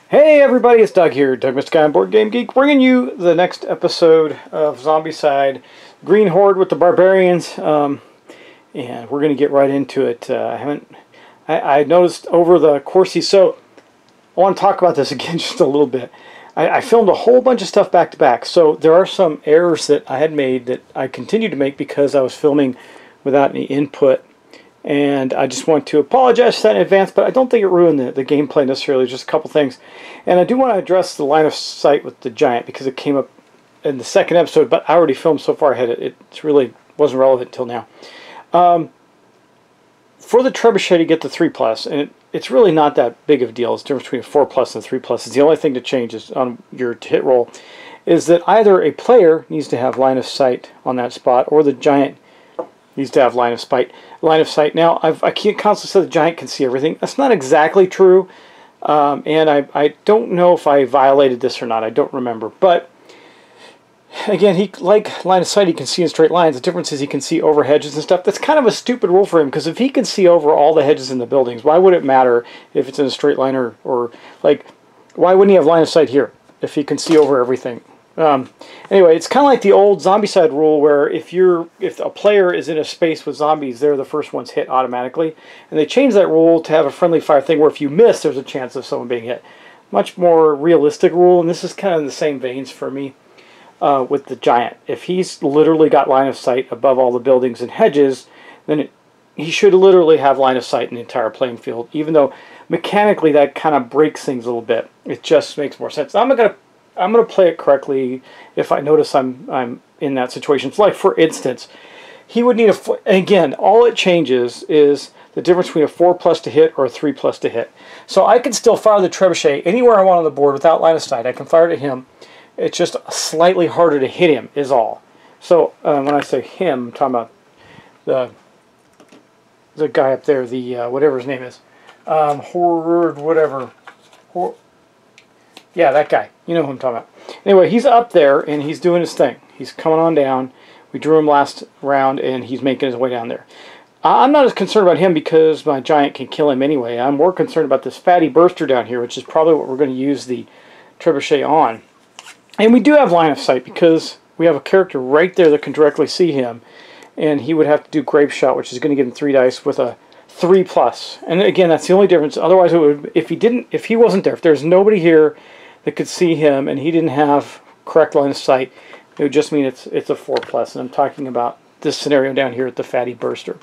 Hey everybody, it's Doug here, Doug Mr. Guy on Board Game Geek, bringing you the next episode of Zombicide, Green Horde with the Barbarians, and we're going to get right into it. I noticed over the course, so I want to talk about this again just a little bit. I filmed a whole bunch of stuff back to back, so there are some errors that I had made that I continue to make because I was filming without any input. And I just want to apologize for that in advance, but I don't think it ruined the gameplay necessarily, just a couple things. And I do want to address the line of sight with the giant because it came up in the second episode, but I already filmed so far ahead, it really wasn't relevant until now. For the trebuchet to get the 3+, and it's really not that big of a deal. It's the difference between a 4+ and 3+. It's the only thing that changes on your hit roll is that either a player needs to have line of sight on that spot, or the giant needs to have line of sight. Now, I can't constantly say the giant can see everything. That's not exactly true, and I don't know if I violated this or not. I don't remember. But again, like line of sight, he can see in straight lines. The difference is he can see over hedges and stuff. That's kind of a stupid rule for him, because if he can see over all the hedges in the buildings, why would it matter if it's in a straight line or like, why wouldn't he have line of sight here if he can see over everything? Anyway, it's kind of like the old Zombicide rule where if a player is in a space with zombies, they're the first ones hit automatically. And they changed that rule to have a friendly fire thing where if you miss, there's a chance of someone being hit. Much more realistic rule, and this is kind of in the same veins for me with the giant. If he's literally got line of sight above all the buildings and hedges, then he should literally have line of sight in the entire playing field, even though mechanically that kind of breaks things a little bit. It just makes more sense. I'm going to play it correctly if I notice I'm in that situation. It's like, for instance, he would need again, all it changes is the difference between a 4+ to hit or a 3+ to hit. So I can still fire the trebuchet anywhere I want on the board without line of sight. I can fire it at him. It's just slightly harder to hit him is all. So when I say him, I'm talking about the guy up there, the whatever his name is. Horde, whatever. Yeah, that guy. You know who I'm talking about. Anyway, he's up there, and he's doing his thing. He's coming on down. We drew him last round, and he's making his way down there. I'm not as concerned about him because my giant can kill him anyway. I'm more concerned about this fatty burster down here, which is probably what we're going to use the trebuchet on. And we do have line of sight because we have a character right there that can directly see him, and he would have to do grape shot, which is going to give him 3 dice with a 3+. And again, that's the only difference. Otherwise, it would, if he wasn't there, if there's nobody here that could see him and he didn't have correct line of sight, it would just mean it's a 4+. And I'm talking about this scenario down here at the fatty burster.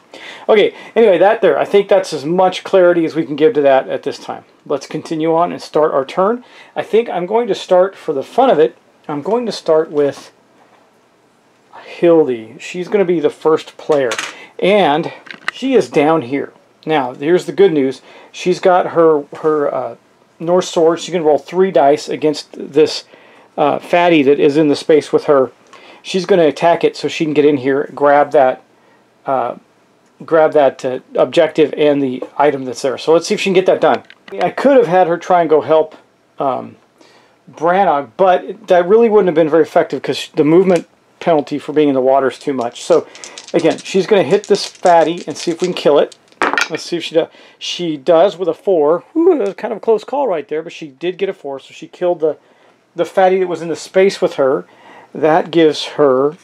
Okay, anyway, I think that's as much clarity as we can give to that at this time. Let's continue on and start our turn. I think I'm going to start, for the fun of it, I'm going to start with Horde. She's going to be the first player, and she is down here. Now, here's the good news. She's got her North sword. She can roll 3 dice against this fatty that is in the space with her. She's going to attack it so she can get in here, grab that objective and the item that's there. So let's see if she can get that done. I could have had her try and go help Brannog, but that really wouldn't have been very effective because the movement penalty for being in the water is too much. So again, she's going to hit this fatty and see if we can kill it. Let's see if she does. She does with a 4. Ooh, that was kind of a close call right there, but she did get a 4, so she killed the fatty that was in the space with her. That gives her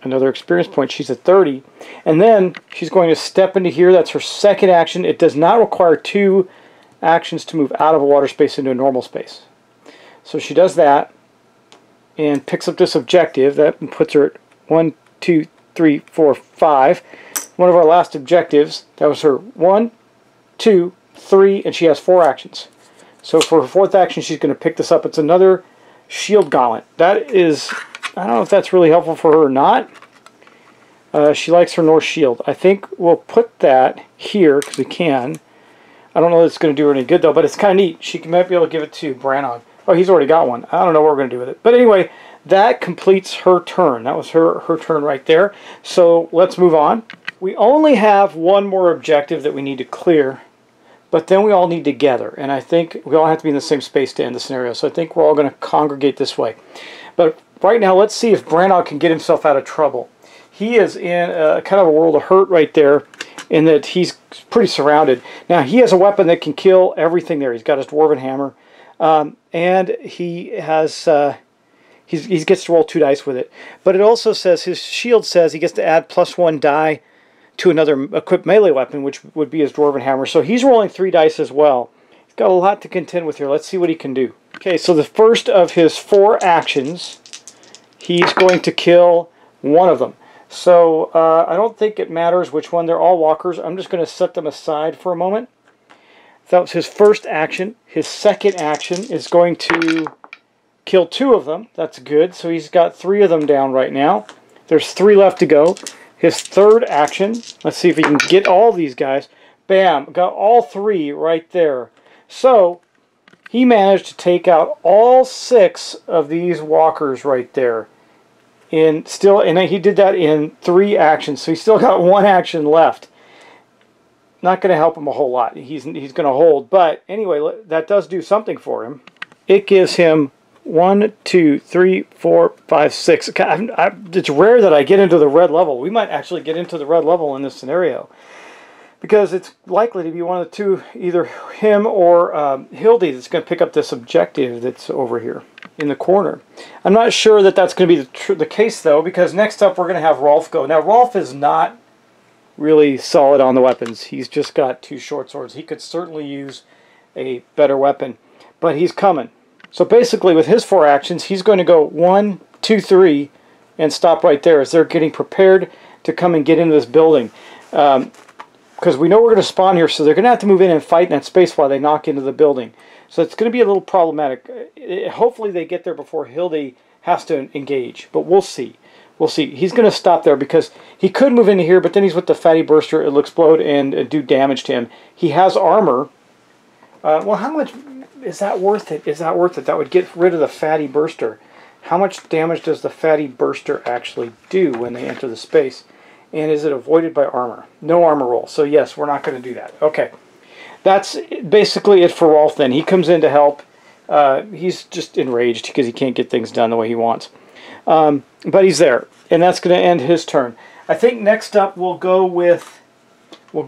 another experience point. She's at 30. And then she's going to step into here. That's her second action. It does not require 2 actions to move out of a water space into a normal space. So she does that and picks up this objective. That puts her at 1, 2, 3, 4, 5. One of our last objectives, that was her 1, 2, 3, and she has 4 actions. So for her 4th action, she's going to pick this up. It's another shield gauntlet. That is, I don't know if that's really helpful for her or not. She likes her North shield. I think we'll put that here because we can. I don't know if it's going to do her any good though, but it's kind of neat. She might be able to give it to Brannog. Oh, he's already got one. I don't know what we're going to do with it. But anyway, that completes her turn. That was her turn right there. So let's move on. We only have one more objective that we need to clear, but then we all need to gather, and I think we all have to be in the same space to end the scenario, so I think we're all going to congregate this way. But right now, let's see if Brannog can get himself out of trouble. He is in kind of a world of hurt right there, in that he's pretty surrounded. Now, he has a weapon that can kill everything there. He's got his Dwarven Hammer. And he has he gets to roll 2 dice with it. But it also says, his shield says he gets to add +1 die to another equipped melee weapon, which would be his Dwarven Hammer. So he's rolling 3 dice as well. He's got a lot to contend with here. Let's see what he can do. Okay, so the first of his 4 actions, he's going to kill one of them. So I don't think it matters which one. They're all walkers. I'm just going to set them aside for a moment. That was his first action. His second action is going to kill 2 of them. That's good. So he's got 3 of them down right now. There's 3 left to go. His third action, let's see if he can get all these guys. Bam, got all 3 right there. So he managed to take out all 6 of these walkers right there. And he did that in 3 actions. So he's still got 1 action left. Not going to help him a whole lot. He's going to hold. But anyway, that does do something for him. It gives him 1, 2, 3, 4, 5, 6. It's rare that I get into the red level. We might actually get into the red level in this scenario, because it's likely to be one of the 2, either him or Hildy, that's going to pick up this objective that's over here in the corner. I'm not sure that that's going to be the case, though, because next up we're going to have Rolf go. Now, Rolf is not really solid on the weapons. He's just got 2 short swords. He could certainly use a better weapon, but he's coming. So basically, with his 4 actions, he's going to go 1, 2, 3, and stop right there as they're getting prepared to come and get into this building. Because we know we're going to spawn here, so they're going to have to move in and fight in that space while they knock into the building. So it's going to be a little problematic. Hopefully they get there before Hildy has to engage, but we'll see. We'll see. He's going to stop there because he could move into here, but then he's with the Fatty Burster. It'll explode and do damage to him. He has armor. Well, how much is that worth it? Is that worth it? That would get rid of the Fatty Burster. How much damage does the Fatty Burster actually do when they enter the space? And is it avoided by armor? No armor roll. So yes, we're not going to do that. Okay. That's basically it for Rolf then. He comes in to help. He's just enraged because he can't get things done the way he wants. But he's there. And that's going to end his turn. I think next up we'll go with we're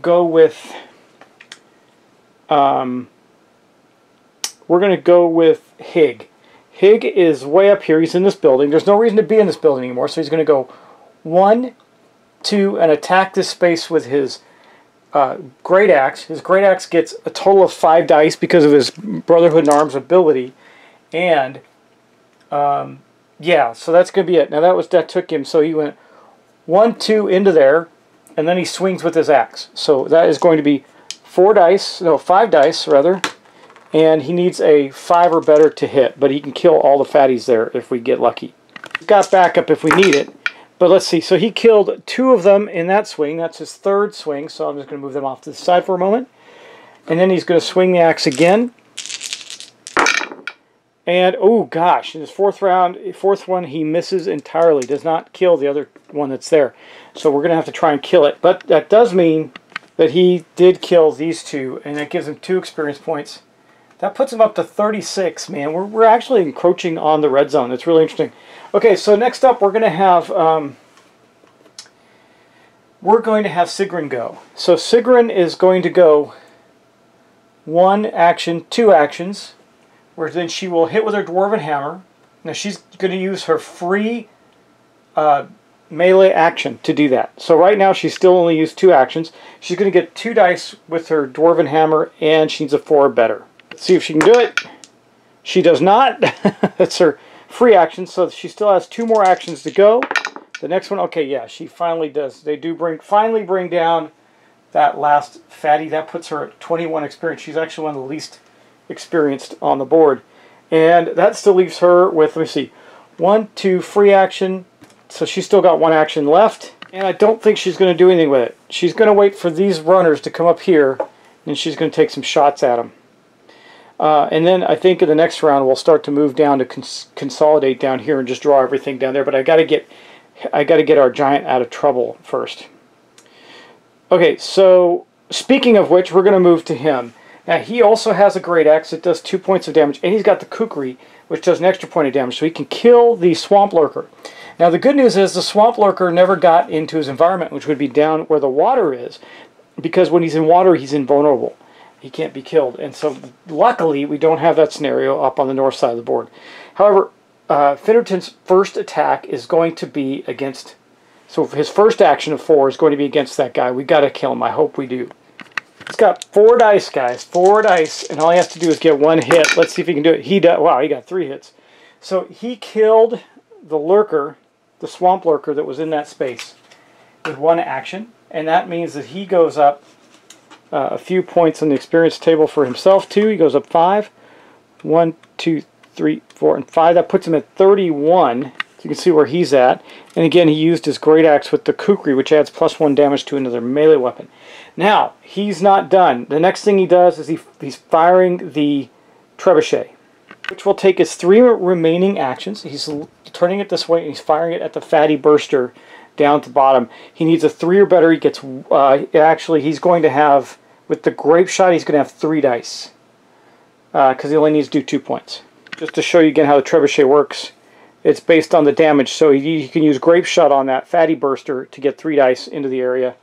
going to go with Hig. Hig is way up here. He's in this building. There's no reason to be in this building anymore, so he's going to go 1, 2, and attack this space with his Great Axe. His Great Axe gets a total of 5 dice because of his Brotherhood in Arms ability. And, yeah, so that's going to be it. Now that took him, so he went 1, 2 into there, and then he swings with his axe. So that is going to be 5 dice, rather. And he needs a 5 or better to hit, but he can kill all the fatties there if we get lucky. He's got backup if we need it. But let's see, so he killed 2 of them in that swing. That's his 3rd swing, so I'm just going to move them off to the side for a moment. And then he's going to swing the axe again. And, oh gosh, in his 4th one, he misses entirely. Does not kill the other one that's there. So we're going to have to try and kill it. But that does mean that he did kill these 2, and that gives him 2 experience points. That puts him up to 36, man. We're actually encroaching on the red zone. It's really interesting. Okay, so next up we're going to have Sigrun go. So Sigrun is going to go 1 action, 2 actions, where then she will hit with her Dwarven Hammer. Now she's going to use her free melee action to do that. So right now she's still only used 2 actions. She's going to get 2 dice with her Dwarven Hammer, and she needs a 4 or better. Let's see if she can do it. She does not. That's her free action, so she still has 2 more actions to go. The next one, okay, yeah, she finally does. They do finally bring down that last fatty. That puts her at 21 experience. She's actually one of the least experienced on the board. And that still leaves her with, let me see, 1, 2, free action. So she's still got 1 action left. And I don't think she's going to do anything with it. She's going to wait for these runners to come up here, and she's going to take some shots at them. And then I think in the next round we'll start to move down to consolidate down here and just draw everything down there. But I got to get our giant out of trouble first. Okay, so speaking of which, we're going to move to him. Now he also has a Great Axe. It does 2 points of damage, and he's got the Kukri, which does an extra point of damage, so he can kill the Swamp Lurker. Now the good news is the Swamp Lurker never got into his environment, which would be down where the water is, because when he's in water he's invulnerable. He can't be killed. And so luckily we don't have that scenario up on the north side of the board. However, Finnerton's first attack is going to be against... So his first action of 4 is going to be against that guy. We got to kill him. I hope we do. He's got 4 dice, guys. 4 dice. And all he has to do is get 1 hit. Let's see if he can do it. He does. Wow, he got 3 hits. So he killed the lurker, the swamp lurker that was in that space with 1 action. And that means that he goes up a few points on the experience table for himself, too. He goes up 5. 1, 2, 3, 4, and 5. That puts him at 31. So you can see where he's at. And again, he used his great axe with the kukri, which adds +1 damage to another melee weapon. Now, he's not done. The next thing he does is he's firing the trebuchet, which will take his 3 remaining actions. He's turning it this way, and he's firing it at the fatty burster down at the bottom. He needs a 3 or better. He gets, actually, he's going to have, with the grape shot, he's going to have 3 dice. Because he only needs to do 2 points. Just to show you again how the trebuchet works, it's based on the damage. So he can use grape shot on that fatty burster to get 3 dice into the area.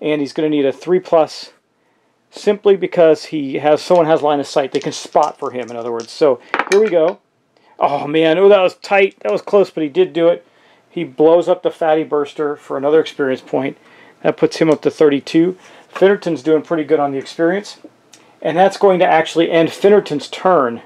And he's going to need a 3+ simply because someone has line of sight. They can spot for him, in other words. So here we go. Oh man, oh, that was tight. That was close, but he did do it. He blows up the fatty burster for another experience point. That puts him up to 32. Finnerton's doing pretty good on the experience. And that's going to actually end Finnerton's turn.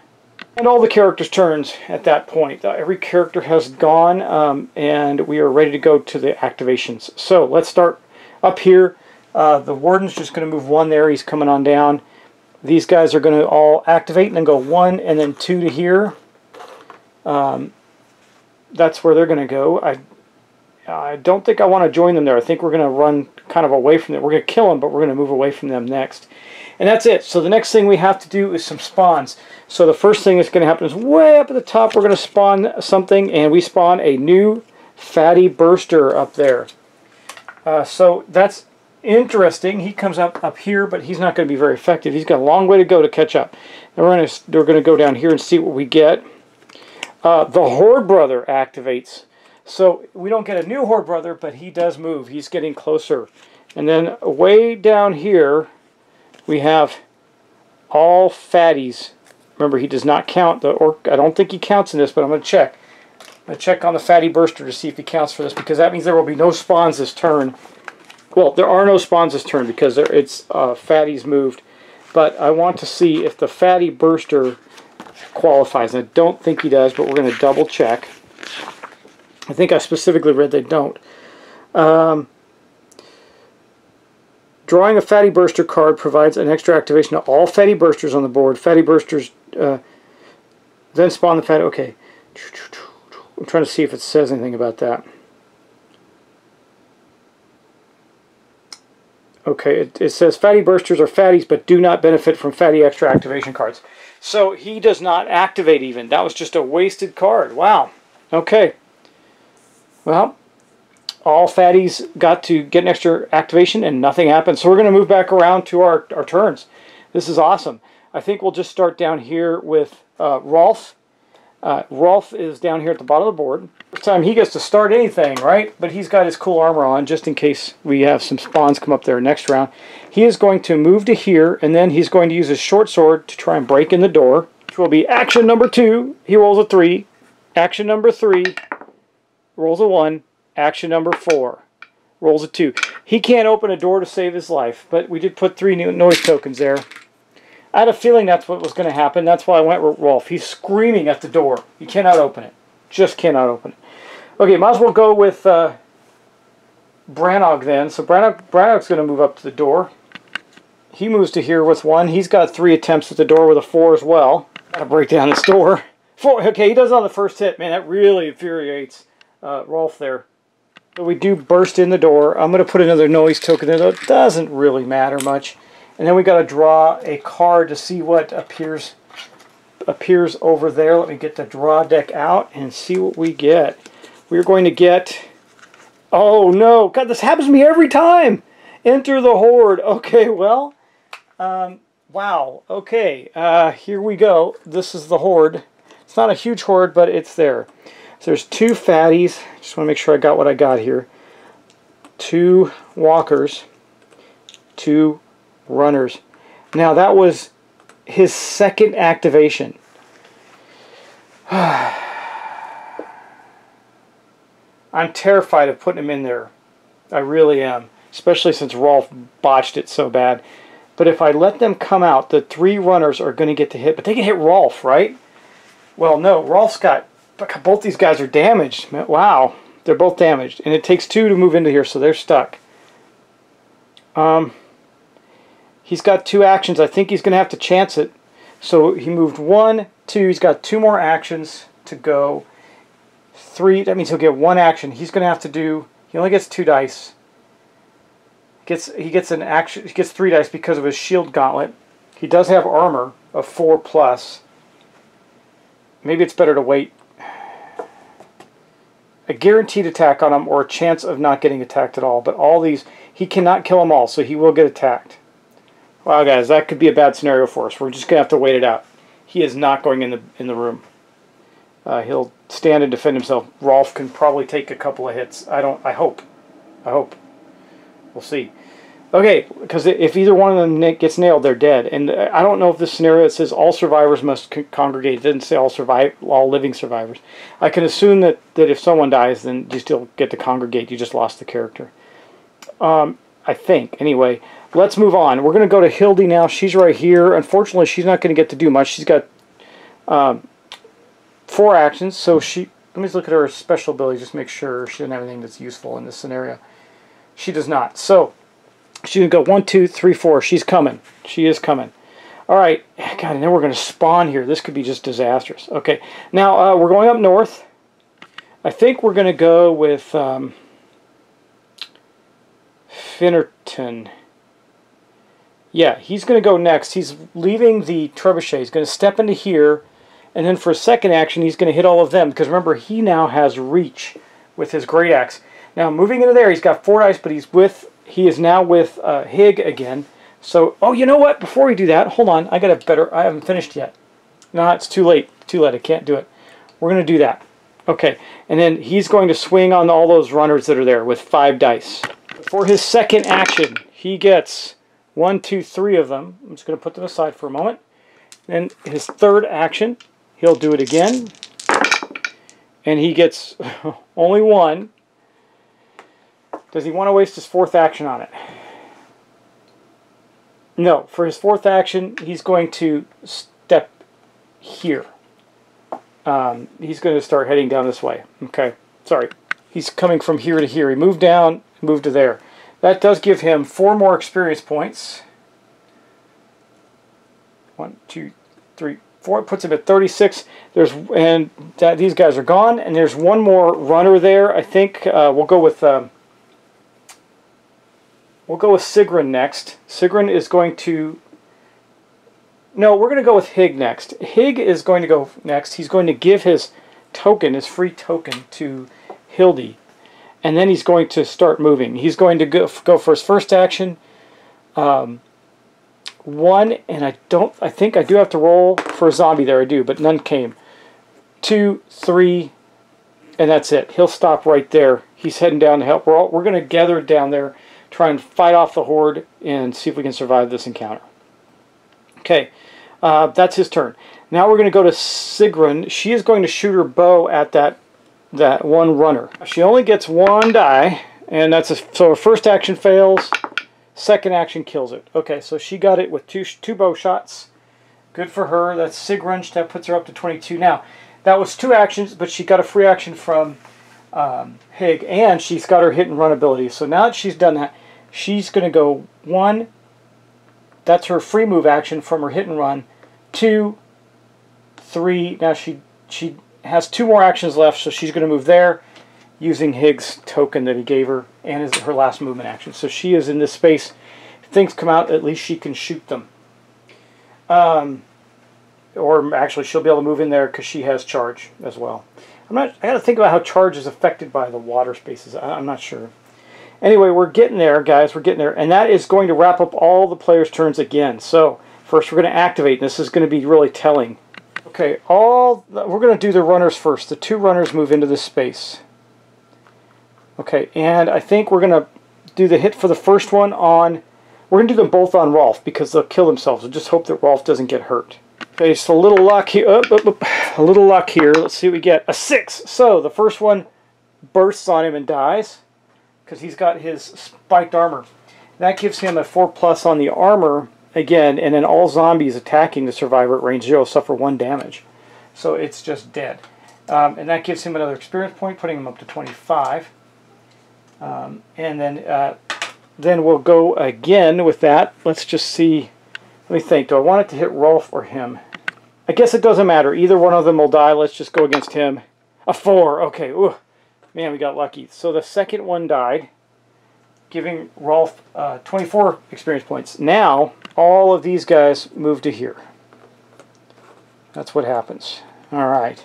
And all the characters' turns at that point. Every character has gone, and we are ready to go to the activations. So let's start up here. The Warden's just going to move 1 there. He's coming on down. These guys are going to all activate and then go 1 and then 2 to here. That's where they're going to go. I don't think I want to join them there. I think we're going to run kind of away from them. We're going to kill them, but we're going to move away from them next. And that's it. So the next thing we have to do is some spawns. So the first thing that's going to happen is way up at the top, we're going to spawn something, and we spawn a new fatty burster up there. So that's interesting. He comes up here, but he's not going to be very effective. He's got a long way to go to catch up. And we're going to go down here and see what we get. The Horde brother activates. So we don't get a new Horde brother, but he does move. He's getting closer. And then way down here, we have all fatties. Remember, he does not count the orc. I don't think he counts in this, but I'm going to check. I'm going to check on the fatty burster to see if he counts for this, because that means there will be no spawns this turn. Well, there are no spawns this turn because it's fatties moved. But I want to see if the fatty burster qualifies. And I don't think he does, but we're going to double check. I think I specifically read they don't. Drawing a fatty burster card provides an extra activation to all fatty bursters on the board. Fatty bursters then spawn the fatty. Okay. I'm trying to see if it says anything about that. Okay, it says fatty bursters are fatties but do not benefit from fatty extra activation cards. So he does not activate even. That was just a wasted card. Wow. Okay. Well, all fatties got to get an extra activation and nothing happened. So we're going to move back around to our turns. This is awesome. I think we'll just start down here with Rolf. Rolf is down here at the bottom of the board. First time he gets to start anything, right? But he's got his cool armor on just in case we have some spawns come up there next round. He is going to move to here, and then he's going to use his short sword to try and break in the door, which will be action number 2. He rolls a 3. Action number 3. Rolls a 1. Action number 4. Rolls a 2. He can't open a door to save his life, but we did put 3 new noise tokens there. I had a feeling that's what was going to happen. That's why I went with Rolf. He's screaming at the door. You cannot open it. Just cannot open it. Okay, might as well go with Brannog then. So Brannog's going to move up to the door. He moves to here with 1. He's got 3 attempts at the door with a 4 as well. Got to break down this door. 4. Okay, he does it on the first hit. Man, that really infuriates Rolf there. So we do burst in the door. I'm going to put another noise token there, though it doesn't really matter much. And then we got to draw a card to see what appears over there. Let me get the draw deck out and see what we get. We're going to get... Oh no! God, this happens to me every time! Enter the Horde. Okay, well... wow. Okay, here we go. This is the Horde. It's not a huge Horde, but it's there. So there's 2 fatties. Just want to make sure I got what I got here. 2 walkers. 2 runners. Now that was his second activation. I'm terrified of putting him in there. I really am. Especially since Rolf botched it so bad. But if I let them come out, the 3 runners are going to get to hit. But they can hit Rolf, right? Well, no. Rolf's got... Both these guys are damaged. Wow. They're both damaged. And it takes 2 to move into here, so they're stuck. He's got 2 actions. I think he's going to have to chance it. So he moved 1, 2. He's got 2 more actions to go. 3. That means he'll get 1 action. He's going to have to do... He only gets 2 dice. He gets an action. He gets 3 dice because of his shield gauntlet. He does have armor of 4+. Maybe it's better to wait. A guaranteed attack on him or a chance of not getting attacked at all. But all these, he cannot kill them all, so he will get attacked. Wow, guys, that could be a bad scenario for us. We're just gonna have to wait it out. He is not going in the room. He'll stand and defend himself. Rolf can probably take a couple of hits. I hope. We'll see. Okay, because if either one of them gets nailed, they're dead. And I don't know if this scenario it says all survivors must congregate. It doesn't say all living survivors. I can assume that if someone dies, then you still get to congregate. You just lost the character. I think. Anyway, let's move on. We're going to go to Horde now. She's right here. Unfortunately, she's not going to get to do much. She's got 4 actions. So she... Let me just look at her special ability, just make sure she doesn't have anything that's useful in this scenario. She does not. So... She's going to go 1, 2, 3, 4. She's coming. She is coming. Alright. God, and then we're going to spawn here. This could be just disastrous. Okay. Now, we're going up north. I think we're going to go with Finnerton. Yeah, he's going to go next. He's leaving the trebuchet. He's going to step into here. And then for a second action, he's going to hit all of them. Because remember, he now has reach with his great axe. Now, moving into there, he's got 4 dice, but he is now with Hig again. So, oh, you know what? Before we do that, hold on. I haven't finished yet. No, it's too late. Too late. I can't do it. We're going to do that. Okay. And then he's going to swing on all those runners that are there with 5 dice. For his second action, he gets 1, 2, 3 of them. I'm just going to put them aside for a moment. Then his third action, he'll do it again. And he gets only 1. Does he want to waste his 4th action on it? No. For his 4th action, he's going to step here. He's going to start heading down this way. Okay. Sorry. He's coming from here to here. He moved down, moved to there. That does give him 4 more experience points. 1, 2, 3, 4. It puts him at 36. These guys are gone. And there's 1 more runner there. I think we'll go with... We'll go with Sigrun next. Sigrun is going to... No, we're going to go with Hig next. Hig is going to go next. He's going to give his token, his free token, to Hildy. And then he's going to start moving. He's going to go for his first action. 1, and I think I do have to roll for a zombie there. I do, but none came. 2, 3, and that's it. He'll stop right there. He's heading down to help. We're going to gather down there, try and fight off the Horde, and see if we can survive this encounter. Okay, that's his turn. Now we're going to go to Sigrun. She is going to shoot her bow at that 1 runner. She only gets 1 die, and so her first action fails. Second action kills it. Okay, so she got it with two bow shots. Good for her. That's Sigrun. That puts her up to 22. Now, that was 2 actions, but she got a free action from Hig, and she's got her hit and run ability. So now that she's done that, she's going to go 1. That's her free move action from her hit and run. 2, 3. Now she has 2 more actions left, so she's going to move there using Hig's token that he gave her, and is her last movement action. So she is in this space. If things come out, at least she can shoot them. Or actually, she'll be able to move in there because she has charge as well. I got to think about how charge is affected by the water spaces. I'm not sure. Anyway, we're getting there, guys. We're getting there. And that is going to wrap up all the players' turns again. So, first we're going to activate. This is going to be really telling. Okay, we're going to do the runners first. The 2 runners move into this space. Okay, and I think we're going to do the hit for the first one on We're going to do them both on Rolf because they'll kill themselves. We'll just hope that Rolf doesn't get hurt. Okay, so a little luck here. A little luck here. Let's see what we get. A 6. So the first one bursts on him and dies because he's got his spiked armor. That gives him a 4+ on the armor again, and then all zombies attacking the survivor at range 0 suffer 1 damage. So it's just dead. And that gives him another experience point, putting him up to 25. And then we'll go again with that. Let's just see. Let me think. Do I want it to hit Rolf or him? I guess it doesn't matter. Either one of them will die. Let's just go against him. A 4. Okay. Ooh. Man, we got lucky. So the second one died, giving Rolf 24 experience points. Now, all of these guys move to here. That's what happens. All right.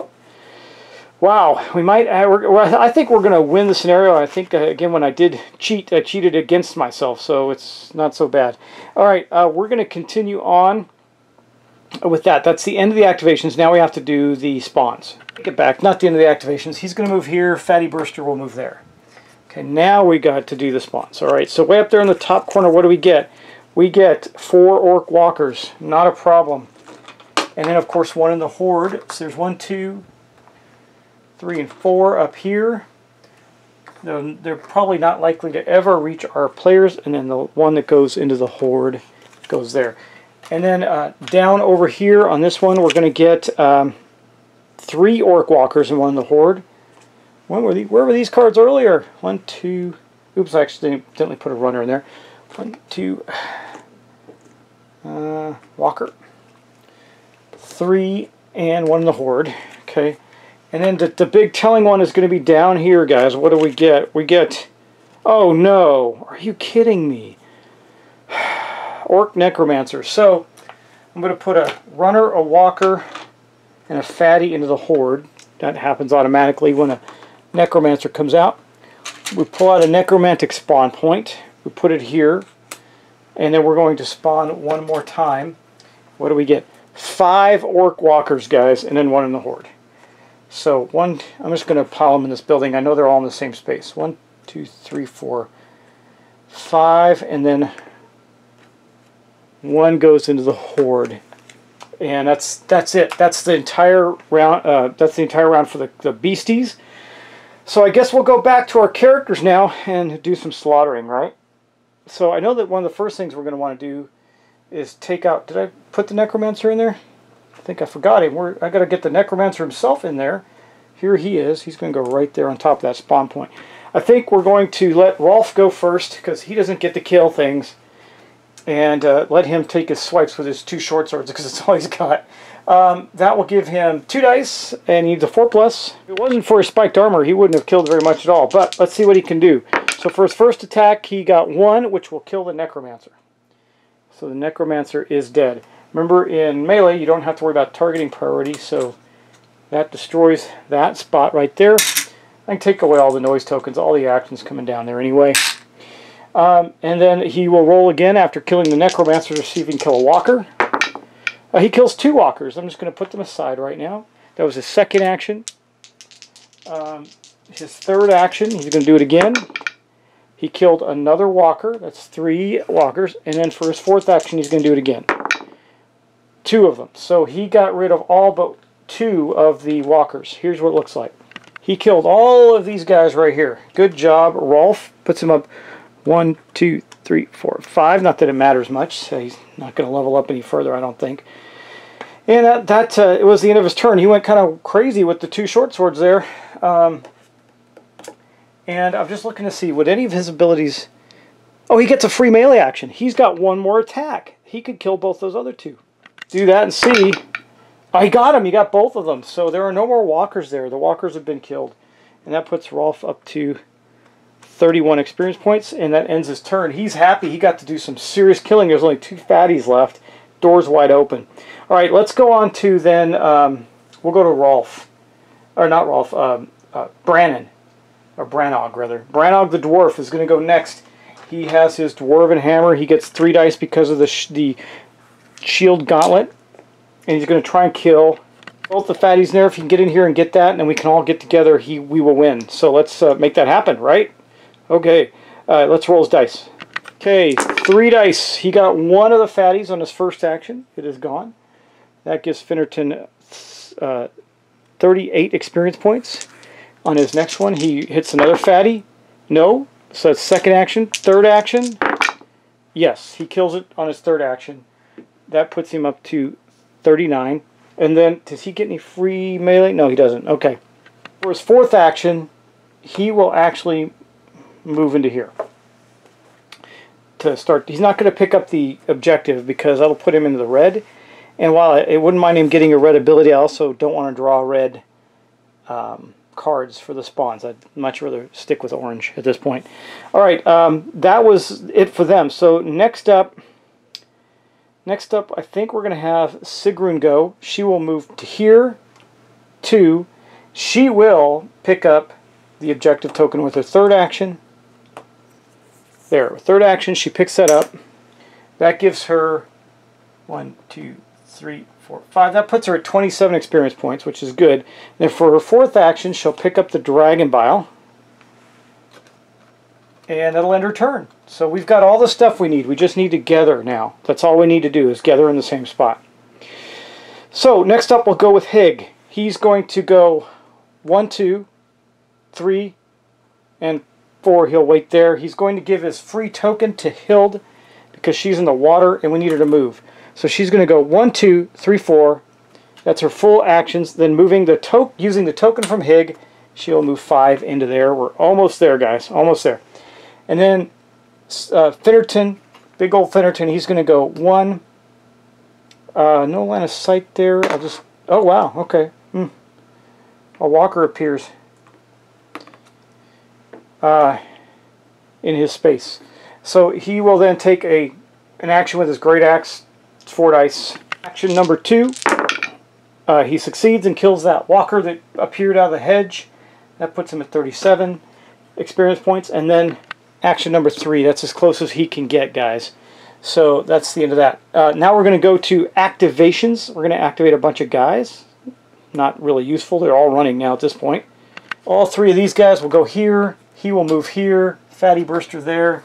Wow, we might. I think we're going to win the scenario. I think again, when I did cheat, I cheated against myself, so it's not so bad. All right, we're going to continue on with that. That's the end of the activations. Now we have to do the spawns. Take it back. Not the end of the activations. He's going to move here. Fatty Burster will move there. Okay, now we got to do the spawns. All right, so way up there in the top corner, what do we get? We get 4 Orc Walkers. Not a problem. And then, of course, 1 in the Horde. So there's 1, 2, 3, and 4 up here. They're probably not likely to ever reach our players, and then the one that goes into the Horde goes there. And then down over here on this one, we're going to get 3 Orc Walkers and 1 in the Horde. Where were these cards earlier? 1, 2. Oops, I accidentally put a runner in there. 1, 2. Walker. 3 and 1 in the Horde. Okay. And then the big telling one is going to be down here, guys. What do we get? We get... Oh, no. Are you kidding me? Orc Necromancer. So, I'm going to put a runner, a walker, and a fatty into the Horde. That happens automatically when a Necromancer comes out. We pull out a Necromantic spawn point. We put it here. And then we're going to spawn 1 more time. What do we get? 5 Orc Walkers, guys, and then 1 in the Horde. So I'm just going to pile them in this building. I know they're all in the same space. 1, 2, 3, 4, 5, and then 1 goes into the Horde. And that's it. That's the entire round. That's the entire round for the beasties. So I guess we'll go back to our characters now and do some slaughtering, right? So I know that one of the first things we're going to want to do is take out... Did I put the Necromancer in there? I think I forgot him. I got to get the Necromancer himself in there. Here he is. He's going to go right there on top of that spawn point. I think we're going to let Rolf go first because he doesn't get to kill things. And let him take his swipes with his 2 short swords because that's all he's got. That will give him 2 dice and he needs a 4+. If it wasn't for his spiked armor, he wouldn't have killed very much at all. But let's see what he can do. So for his first attack, he got 1, which will kill the Necromancer. So the Necromancer is dead. Remember, in melee, you don't have to worry about targeting priority, so that destroys that spot right there. I can take away all the noise tokens, all the actions coming down there anyway. And then he will roll again after killing the Necromancer to see if he can kill a Walker. He kills 2 Walkers. I'm just going to put them aside right now. That was his second action. His third action, he's going to do it again. He killed another Walker. That's 3 Walkers. And then for his fourth action, he's going to do it again. 2 of them. So he got rid of all but 2 of the Walkers. Here's what it looks like. He killed all of these guys right here. Good job, Rolf. Puts him up 1, 2, 3, 4, 5. Not that it matters much. So he's not going to level up any further, I don't think. And it was the end of his turn. He went kind of crazy with the 2 short swords there. And I'm just looking to see, would any of his abilities... Oh, he gets a free melee action. He's got 1 more attack. He could kill both those other 2. Do that and see. Oh, he got him. He got both of them. So there are no more Walkers there. The Walkers have been killed. And that puts Rolf up to 31 experience points. And that ends his turn. He's happy. He got to do some serious killing. There's only 2 fatties left. Doors wide open. All right, let's go on to then... we'll go to Rolf. Or not Rolf. Brannon. Or Brannog, rather. Brannog the Dwarf is going to go next. He has his Dwarven Hammer. He gets 3 dice because of the Shield Gauntlet. And he's going to try and kill both the fatties there. If he can get in here and get that, and then we can all get together, we will win. So let's make that happen, right? Okay. Let's roll his dice. Okay, 3 dice. He got one of the fatties on his first action. It is gone. That gives Finnerton 38 experience points. On his next one, he hits another fatty. No. So it's second action. Third action. Yes, he kills it on his third action. That puts him up to 39. And then, does he get any free melee? No, he doesn't. Okay. For his fourth action, he will actually move into here. To start, he's not going to pick up the objective because that'll put him into the red. And while I wouldn't mind him getting a red ability, I also don't want to draw red cards for the spawns. I'd much rather stick with orange at this point. Alright, that was it for them. So next up, I think we're going to have Sigrun go. She will move to here, to. She will pick up the objective token with her third action. There, third action, she picks that up. That gives her 1, 2, 3, 4, 5. That puts her at 27 experience points, which is good. Then for her fourth action, she'll pick up the Dragon Bile. And that'll end her turn. So we've got all the stuff we need. We just need to gather now. That's all we need to do is gather in the same spot. So next up we'll go with Hig. He's going to go 1, 2, 3, and 4. He'll wait there. He's going to give his free token to Hild because she's in the water and we need her to move. So she's going to go 1, 2, 3, 4. That's her full actions. Then moving the using the token from Hig, she'll move 5 into there. We're almost there, guys. Almost there. And then Finnerton, big old Finnerton, he's going to go 1. No line of sight there. I'll just... Oh, wow. Okay. A walker appears in his space. So he will then take an action with his Great Axe. It's 4 dice. Action number 2. He succeeds and kills that walker that appeared out of the hedge. That puts him at 37 experience points. And then action number 3. That's as close as he can get, guys. So that's the end of that. Now we're going to go to activations. We're going to activate a bunch of guys. Not really useful. They're all running now at this point. All 3 of these guys will go here. He will move here. Fatty Burster there.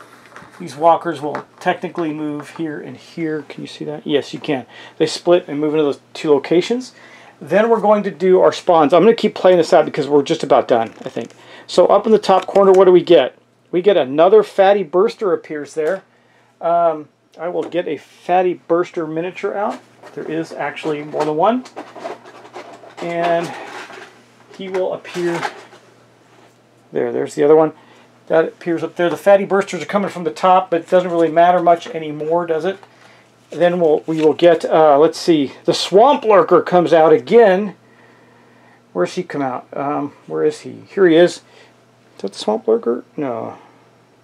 These walkers will technically move here and here. Can you see that? Yes, you can. They split and move into those 2 locations. Then we're going to do our spawns. I'm going to keep playing this out because we're just about done, I think. So up in the top corner, what do we get? We get another Fatty Burster appears there. I will get a Fatty Burster miniature out. There is actually more than one. And he will appear there. There's the other one. That appears up there. The Fatty Bursters are coming from the top, but it doesn't really matter much anymore, does it? Then we will get, let's see, the Swamp Lurker comes out again. Where's he come out? Where is he? Here he is. Is that the Swamp Lurker? No.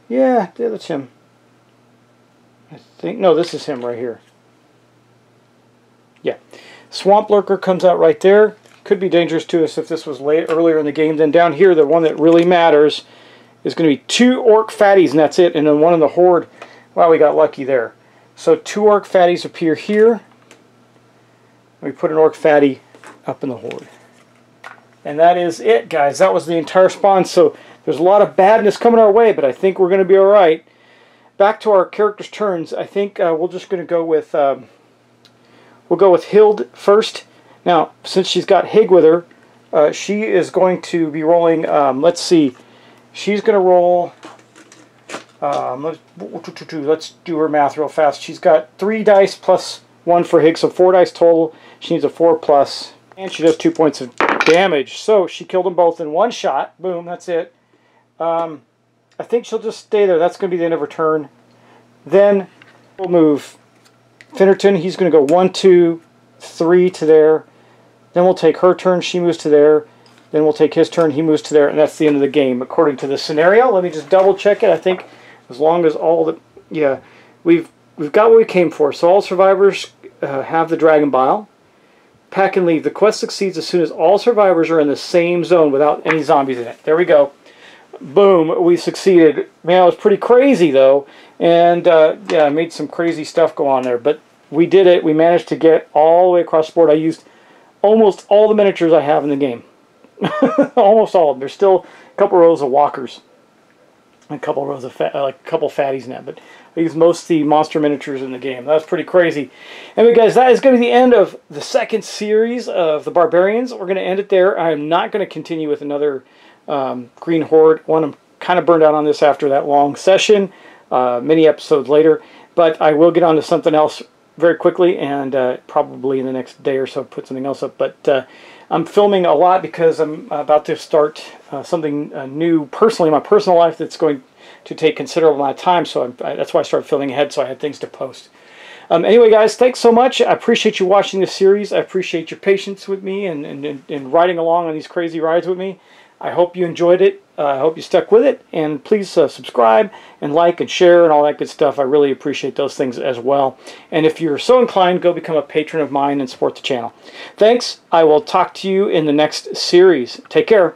Yeah, that's him. I think, no, this is him right here. Yeah. Swamp Lurker comes out right there. Could be dangerous to us if this was earlier in the game. Then down here, the one that really matters is going to be 2 Orc Fatties, and that's it. And then one in the Horde. Wow, we got lucky there. So 2 Orc Fatties appear here. We put an Orc Fatty up in the Horde. And that is it, guys. That was the entire spawn. So there's a lot of badness coming our way, but I think we're going to be all right. Back to our characters' turns. I think we're just going to go with Hild first. Now, since she's got Hig with her, she is going to be rolling. Let's see. She's going to roll. Let's do her math real fast. She's got 3 dice plus 1 for Hig, so 4 dice total. She needs a 4 plus, and she does 2 points of damage. So she killed them both in 1 shot. Boom, that's it. I think she'll just stay there. That's going to be the end of her turn. Then we'll move Finnerton. He's going to go 1, 2, 3 to there. Then we'll take her turn. She moves to there. Then we'll take his turn. He moves to there, and that's the end of the game according to the scenario. Let me just double check it. I think as long as all the we've got what we came for. So all survivors have the Dragon Bile. Pack and leave. The quest succeeds as soon as all survivors are in the same zone without any zombies in it. There we go. Boom, we succeeded. Man, it was pretty crazy though, and yeah, I made some crazy stuff go on there, but we did it. We managed to get all the way across the board. I used almost all the miniatures I have in the game. Almost all of them. There's still a couple rows of walkers. a couple rows of like a couple fatties in that, but I use most of the monster miniatures in the game. That's pretty crazy. Anyway, guys, that is going to be the end of the second series of the Barbarians. We're going to end it there. I am not going to continue with another Green Horde one. I'm kind of burned out on this after that long session, many episodes later, but I will get on to something else very quickly, and probably in the next day or so put something else up. But I'm filming a lot because I'm about to start something new personally in my personal life that's going to take considerable amount of time, so that's why I started filming ahead, so I had things to post. Anyway, guys, thanks so much. I appreciate you watching this series. I appreciate your patience with me and riding along on these crazy rides with me. I hope you enjoyed it. I hope you stuck with it. And please subscribe and like and share and all that good stuff. I really appreciate those things as well. And if you're so inclined, go become a patron of mine and support the channel. Thanks. I will talk to you in the next series. Take care.